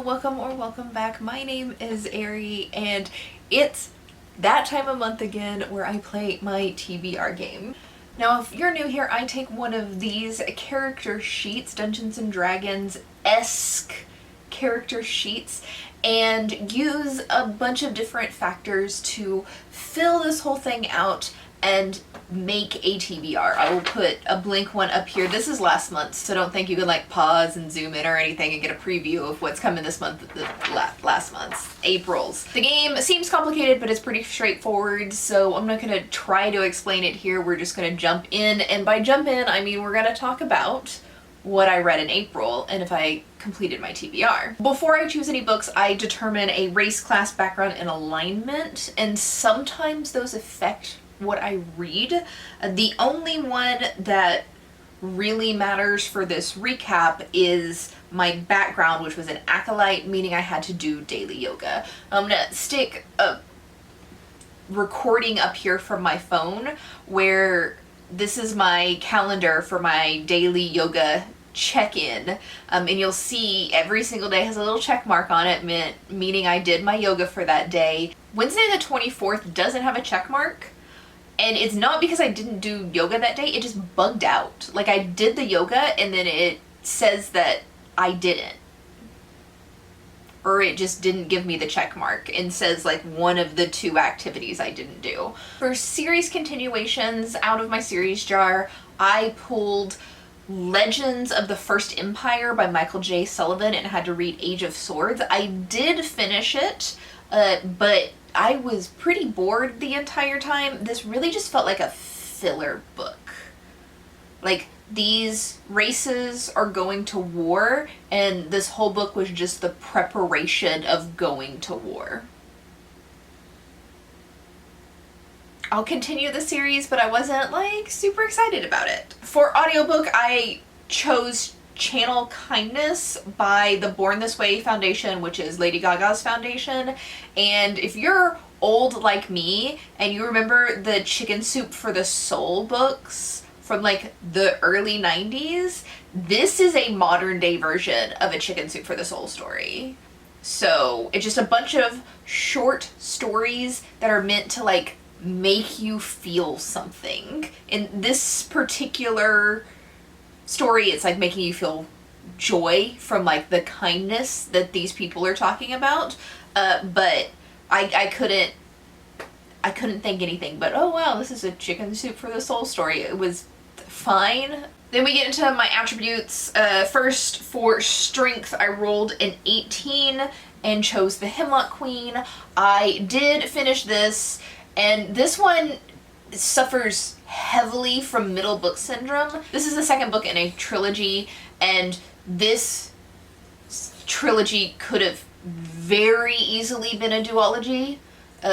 welcome or welcome back. My name is Ari and it's that time of month again where I play my TBR game. Now if you're new here, I take one of these character sheets, Dungeons and Dragons-esque character sheets, and use a bunch of different factors to fill this whole thing out and make a TBR. I will put a blank one up here. This is last month, so don't think you can like pause and zoom in or anything and get a preview of what's coming this month, last month's, April's. The game seems complicated, but it's pretty straightforward, so I'm not gonna try to explain it here. We're just gonna jump in, and by jump in, I mean we're gonna talk about what I read in April and if I completed my TBR. Before I choose any books, I determine a race, class, background, and alignment, and sometimes those affect what I read. The only one that really matters for this recap is my background, which was an acolyte, meaning I had to do daily yoga. I'm gonna stick a recording up here from my phone where this is my calendar for my daily yoga check-in, and you'll see every single day has a little check mark on it, meaning I did my yoga for that day. Wednesday the 24th doesn't have a check mark. And it's not because I didn't do yoga that day, it just bugged out. Like I did the yoga and then it says that I didn't. Or it just didn't give me the check mark and says like one of the two activities I didn't do. For series continuations out of my series jar, I pulled Legends of the First Empire by Michael J. Sullivan and had to read Age of Swords. I did finish it, but I was pretty bored the entire time. This really just felt like a filler book. Like, these races are going to war, and this whole book was just the preparation of going to war. I'll continue the series, but I wasn't, like, super excited about it. For audiobook, I chose Channel Kindness by the Born This Way Foundation, which is Lady Gaga's foundation. And if you're old like me and you remember the Chicken Soup for the Soul books from like the early 90s, this is a modern day version of a Chicken Soup for the Soul story. So it's just a bunch of short stories that are meant to like make you feel something. In this particular story, it's like making you feel joy from like the kindness that these people are talking about, but I couldn't think anything but, oh wow, this is a Chicken Soup for the Soul story. It was fine. Then we get into my attributes. First, for strength, I rolled an 18 and chose the Hemlock Queen. I did finish this, and this one suffers heavily from middle book syndrome. This is the second book in a trilogy, and this trilogy could have very easily been a duology,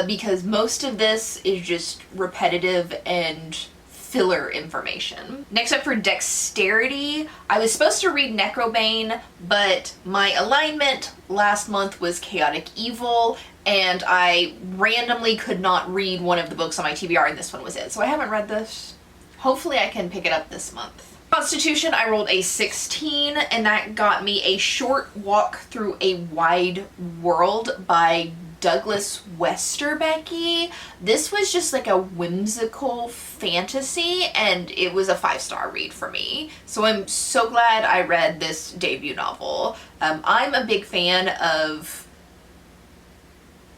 because most of this is just repetitive and filler information. Next up, for dexterity, I was supposed to read Necrobane, but my alignment last month was Chaotic Evil, and I randomly could not read one of the books on my TBR, and this one was it. So I haven't read this. Hopefully I can pick it up this month. Constitution, I rolled a 16, and that got me A Short Walk Through a Wide World by Douglas Westerbecky. This was just like a whimsical fantasy, and it was a 5-star read for me. So I'm so glad I read this debut novel. I'm a big fan of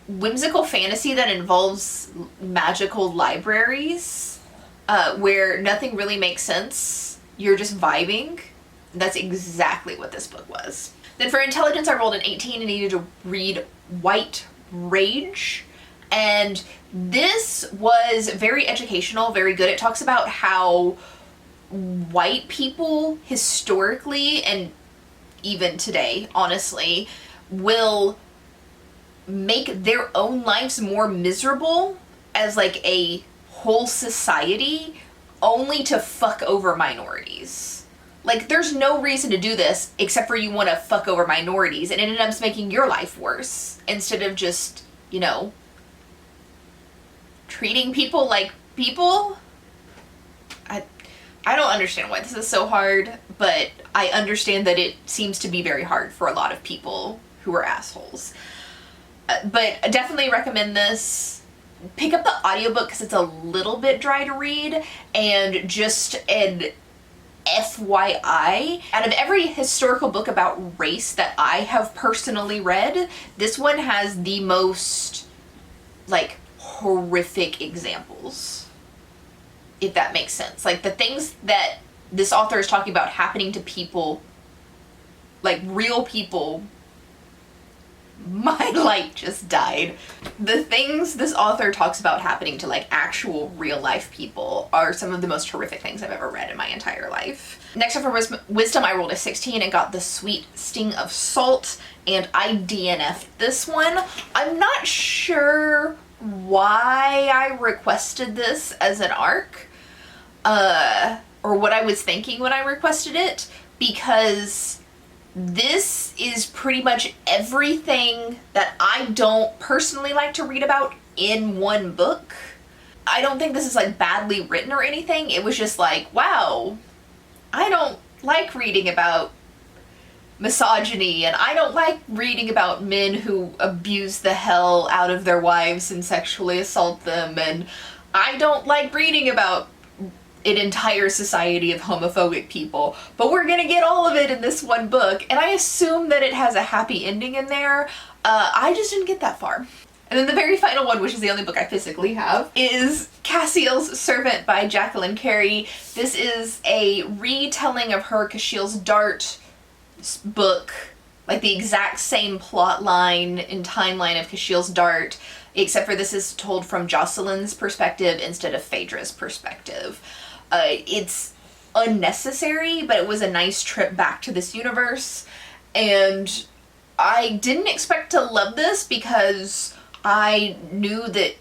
whimsical fantasy that involves magical libraries, where nothing really makes sense. You're just vibing. That's exactly what this book was. Then for intelligence, I rolled an 18 and needed to read White Rage. And this was very educational, very good. It talks about how white people historically, and even today, honestly, will make their own lives more miserable as like a whole society, only to fuck over minorities. Like, there's no reason to do this except for you want to fuck over minorities, and it ends up making your life worse instead of just, you know, treating people like people. I don't understand why this is so hard, but I understand that it seems to be very hard for a lot of people who are assholes. But I definitely recommend this. Pick up the audiobook because it's a little bit dry to read, and just an FYI, out of every historical book about race that I have personally read, this one has the most, like, horrific examples, if that makes sense. Like, the things that this author is talking about happening to people, like real people. My light just died. The things this author talks about happening to like actual real life people are some of the most horrific things I've ever read in my entire life. Next up for wisdom, I rolled a 16 and got the sweet sting of salt, and I DNF'd this one. I'm not sure why I requested this as an arc, or what I was thinking when I requested it, because this is pretty much everything that I don't personally like to read about in one book. I don't think this is like badly written or anything. It was just like, wow, I don't like reading about misogyny, and I don't like reading about men who abuse the hell out of their wives and sexually assault them, and I don't like reading about an entire society of homophobic people, but we're gonna get all of it in this one book, and I assume that it has a happy ending in there. I just didn't get that far. And then the very final one, which is the only book I physically have, is Cassiel's Servant by Jacqueline Carey. This is a retelling of her Cassiel's Dart book, like the exact same plot line and timeline of Cassiel's Dart, except for this is told from Jocelyn's perspective instead of Phaedra's perspective. It's unnecessary, but it was a nice trip back to this universe, and I didn't expect to love this because I knew that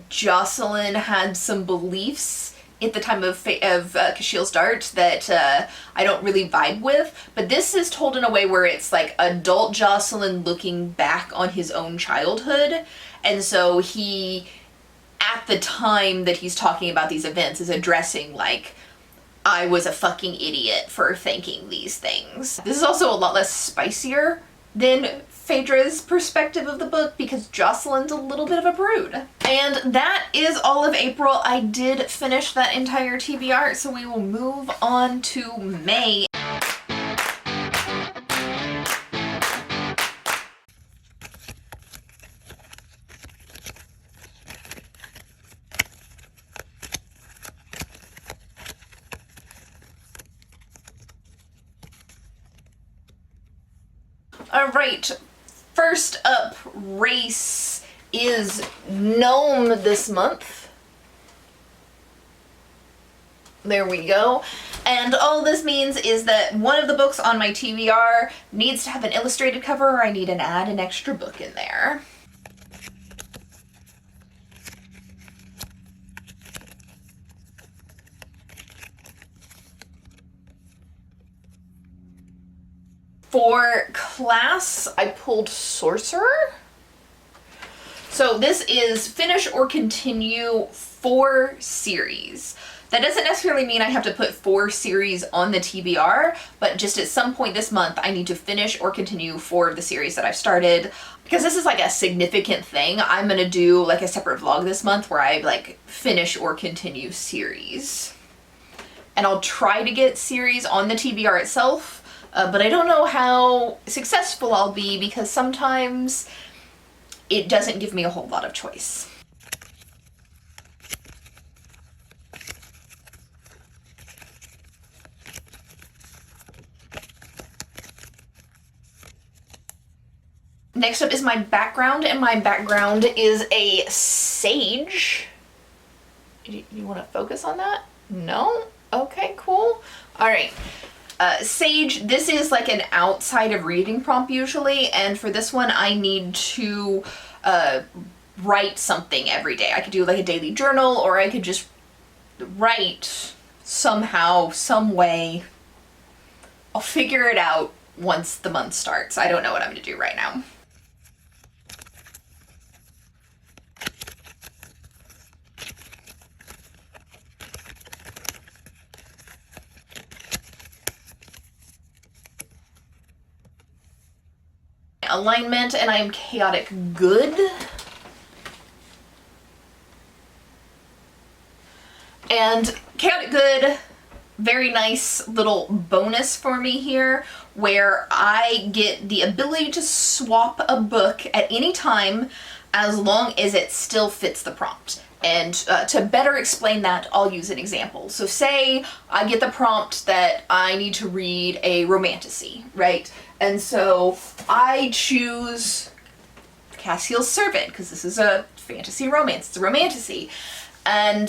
Jocelyn had some beliefs at the time of Cassiel's Dart that I don't really vibe with, but this is told in a way where it's like adult Jocelyn looking back on his own childhood, and so he, at the time that he's talking about these events, is addressing like, I was a fucking idiot for thinking these things. This is also a lot less spicier than Phaedra's perspective of the book because Jocelyn's a little bit of a prude. And that is all of April. I did finish that entire TBR, so we will move on to May. Alright, first up, race is gnome this month. There we go. And all this means is that one of the books on my TBR needs to have an illustrated cover, or I need to add an extra book in there. For class, I pulled Sorcerer. So this is finish or continue 4 series. That doesn't necessarily mean I have to put 4 series on the TBR, but just at some point this month I need to finish or continue 4 of the series that I've started. Because this is like a significant thing, I'm gonna do like a separate vlog this month where I like finish or continue series. And I'll try to get series on the TBR itself, but I don't know how successful I'll be because sometimes it doesn't give me a whole lot of choice. Next up is my background, and my background is a sage. You want to focus on that? No? Okay, cool. All right. Sage, this is like an outside of reading prompt usually, and for this one I need to write something every day. I could do like a daily journal, or I could just write somehow, some way. I'll figure it out once the month starts. I don't know what I'm gonna do right now. alignment, and I am chaotic good. And chaotic good, very nice little bonus for me here, where I get the ability to swap a book at any time as long as it still fits the prompt. And to better explain that, I'll use an example. So say I get the prompt that I need to read a romantasy, right? And so I choose Cassiel's Servant, because this is a fantasy romance, it's a romantasy. And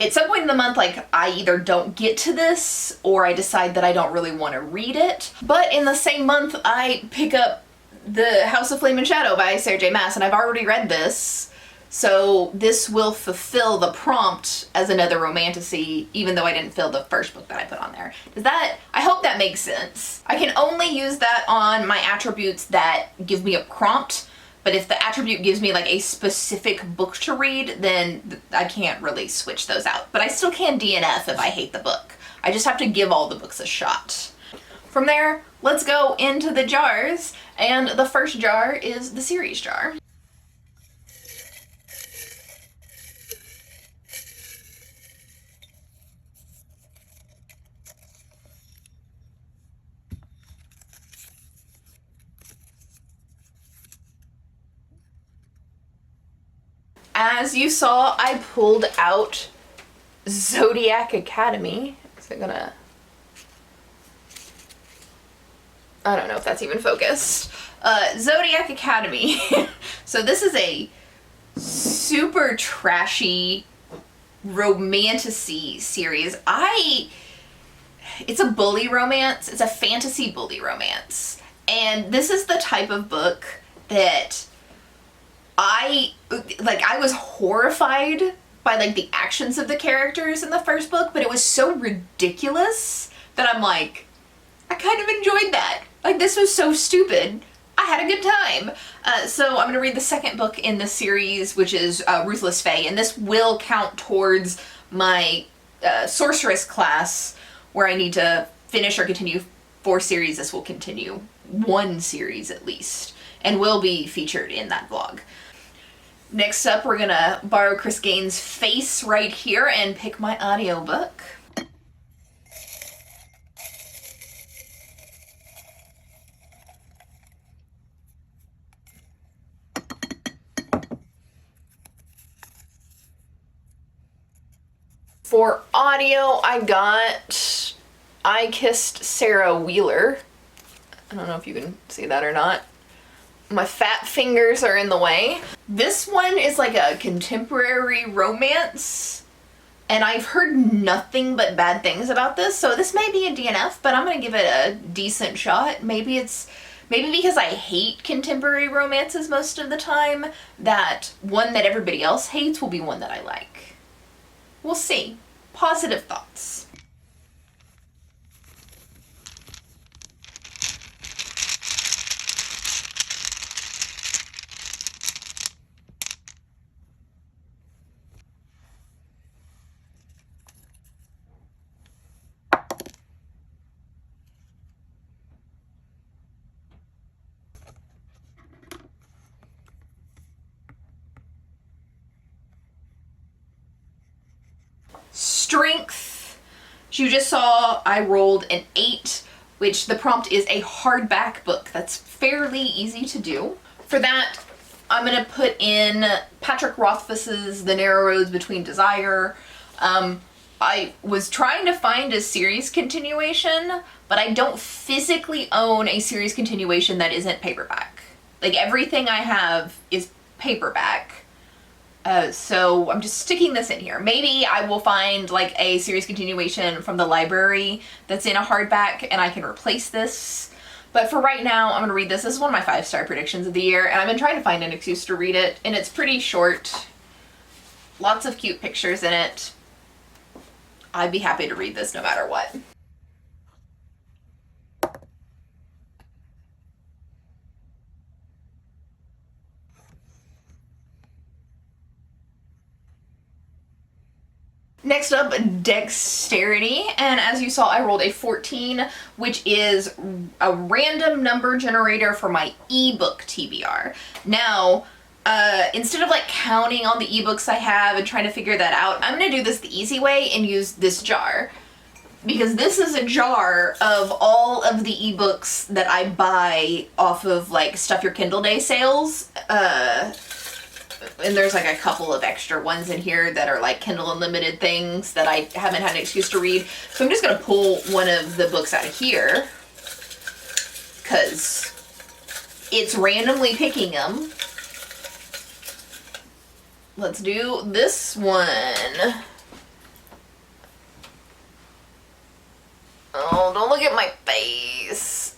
at some point in the month, like, I either don't get to this or I decide that I don't really want to read it. But in the same month, I pick up The House of Flame and Shadow by Sarah J. Maas, and I've already read this. So this will fulfill the prompt as another romantasy, even though I didn't fill the first book that I put on there. I hope that makes sense. I can only use that on my attributes that give me a prompt, but if the attribute gives me like a specific book to read, then I can't really switch those out. But I still can DNF if I hate the book. I just have to give all the books a shot. From there, let's go into the jars, and the first jar is the series jar. As you saw, I pulled out Zodiac Academy. Is it gonna... I don't know if that's even focused. Zodiac Academy. So this is a super trashy romantasy series. It's a bully romance. It's a fantasy bully romance. And this is the type of book that I was horrified by like the actions of the characters in the first book, but it was so ridiculous that I'm like, I kind of enjoyed that. Like, this was so stupid. I had a good time. So I'm gonna read the second book in the series, which is Ruthless Fae, and this will count towards my sorceress class, where I need to finish or continue 4 series. This will continue 1 series at least, and will be featured in that vlog. Next up, we're gonna borrow Chris Gaines' face right here and pick my audiobook. For audio, I got I Kissed Sarah Wheeler. I don't know if you can see that or not. My fat fingers are in the way. This one is like a contemporary romance, and I've heard nothing but bad things about this, so this may be a DNF, but I'm gonna give it a decent shot. Maybe because I hate contemporary romances most of the time, that one that everybody else hates will be one that I like. We'll see. Positive thoughts. Strength. As you just saw, I rolled an 8, which the prompt is a hardback book. That's fairly easy to do. For that, I'm gonna put in Patrick Rothfuss's The Narrow Roads Between Desire. I was trying to find a series continuation, but I don't physically own a series continuation that isn't paperback. Like, everything I have is paperback. So I'm just sticking this in here. Maybe I will find like a series continuation from the library that's in a hardback and I can replace this. But for right now, I'm gonna read this. This is one of my 5-star predictions of the year, and I've been trying to find an excuse to read it, and it's pretty short. Lots of cute pictures in it. I'd be happy to read this no matter what. Next up, dexterity, and as you saw I rolled a 14, which is a random number generator for my ebook TBR. Now, instead of like counting all the ebooks I have and trying to figure that out, I'm gonna do this the easy way and use this jar. Because this is a jar of all of the ebooks that I buy off of like Stuff Your Kindle Day sales. And there's like a couple of extra ones in here that are like Kindle Unlimited things that I haven't had an excuse to read. So I'm just gonna pull one of the books out of here because it's randomly picking them. Let's do this one. Oh, don't look at my face.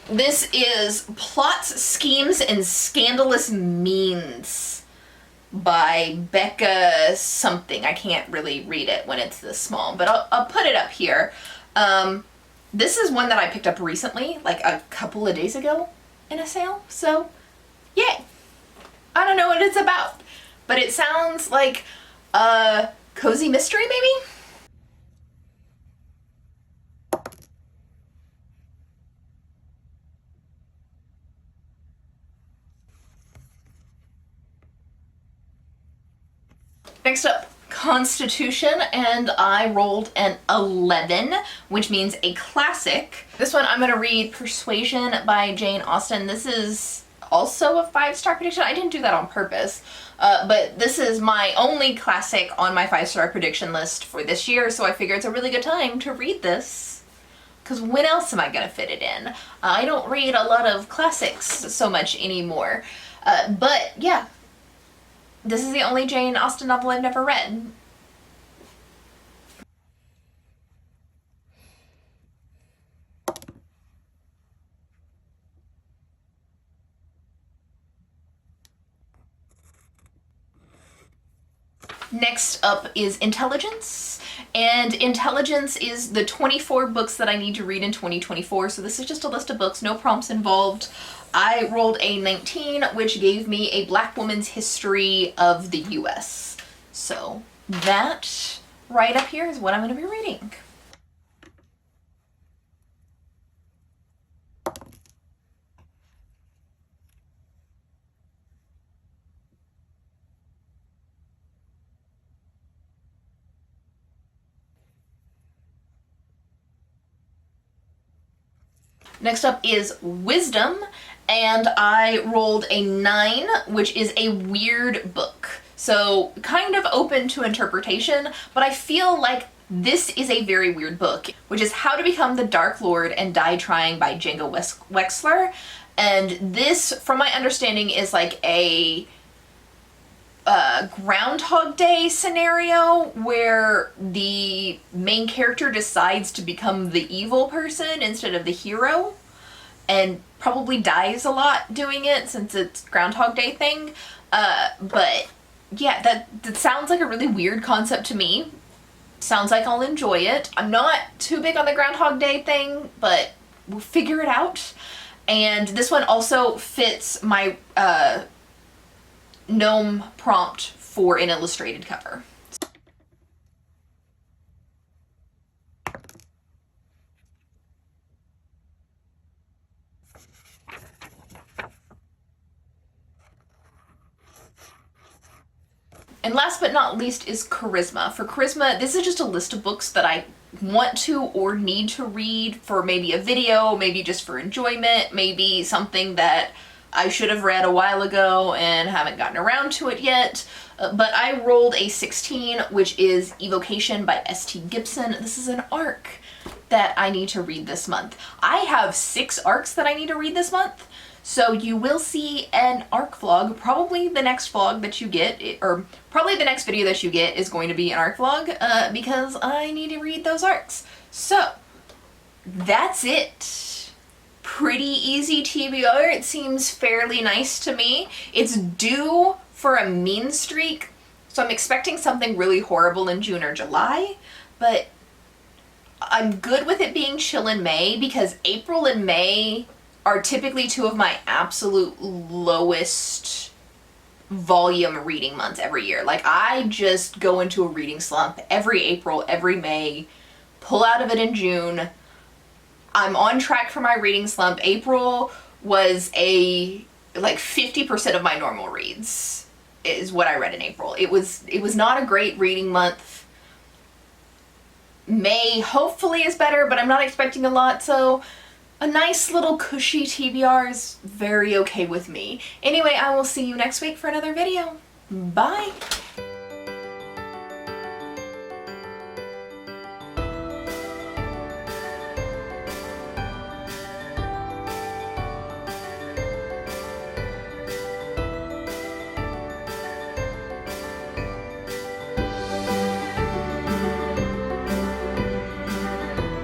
This is Plots, Schemes, and Scandalous Means by Becca something. I can't really read it when it's this small, but I'll put it up here. This is one that I picked up recently, like a couple of days ago in a sale, so yay. I don't know what it's about, but it sounds like a cozy mystery maybe? Next up, Constitution, and I rolled an 11, which means a classic. This one I'm going to read Persuasion by Jane Austen. This is also a 5-star prediction. I didn't do that on purpose, but this is my only classic on my 5-star prediction list for this year, so I figure it's a really good time to read this. Because when else am I going to fit it in? I don't read a lot of classics so much anymore. But yeah. This is the only Jane Austen novel I've never read. Next up is Intelligence, and Intelligence is the 24 books that I need to read in 2024, so this is just a list of books, no prompts involved. I rolled a 19, which gave me a Black woman's history of the US. So that right up here is what I'm going to be reading. Next up is Wisdom, and I rolled a 9, which is a weird book. So kind of open to interpretation, but I feel like this is a very weird book, which is How to Become the Dark Lord and Die Trying by Django Wexler. And this, from my understanding, is like a Groundhog Day scenario where the main character decides to become the evil person instead of the hero, and probably dies a lot doing it since it's Groundhog Day thing. But yeah, that sounds like a really weird concept to me. Sounds like I'll enjoy it. I'm not too big on the Groundhog Day thing, but we'll figure it out. And this one also fits my gnome prompt for an illustrated cover. And last but not least is Charisma. For Charisma, this is just a list of books that I want to or need to read for maybe a video, maybe just for enjoyment, maybe something that I should have read a while ago and haven't gotten around to it yet. But I rolled a 16, which is Evocation by S.T. Gibson. This is an arc that I need to read this month. I have 6 arcs that I need to read this month. So you will see an arc vlog. Probably the next vlog that you get, or probably the next video that you get is going to be an arc vlog because I need to read those arcs. So that's it. Pretty easy TBR. It seems fairly nice to me. It's due for a mean streak, so I'm expecting something really horrible in June or July, but I'm good with it being chill in May because April and May are typically 2 of my absolute lowest volume reading months every year. Like, I just go into a reading slump every April, every May, pull out of it in June. I'm on track for my reading slump. April was like 50% of my normal reads is what I read in April. It was not a great reading month. May hopefully is better, but I'm not expecting a lot, so a nice little cushy TBR is very okay with me. Anyway, I will see you next week for another video. Bye!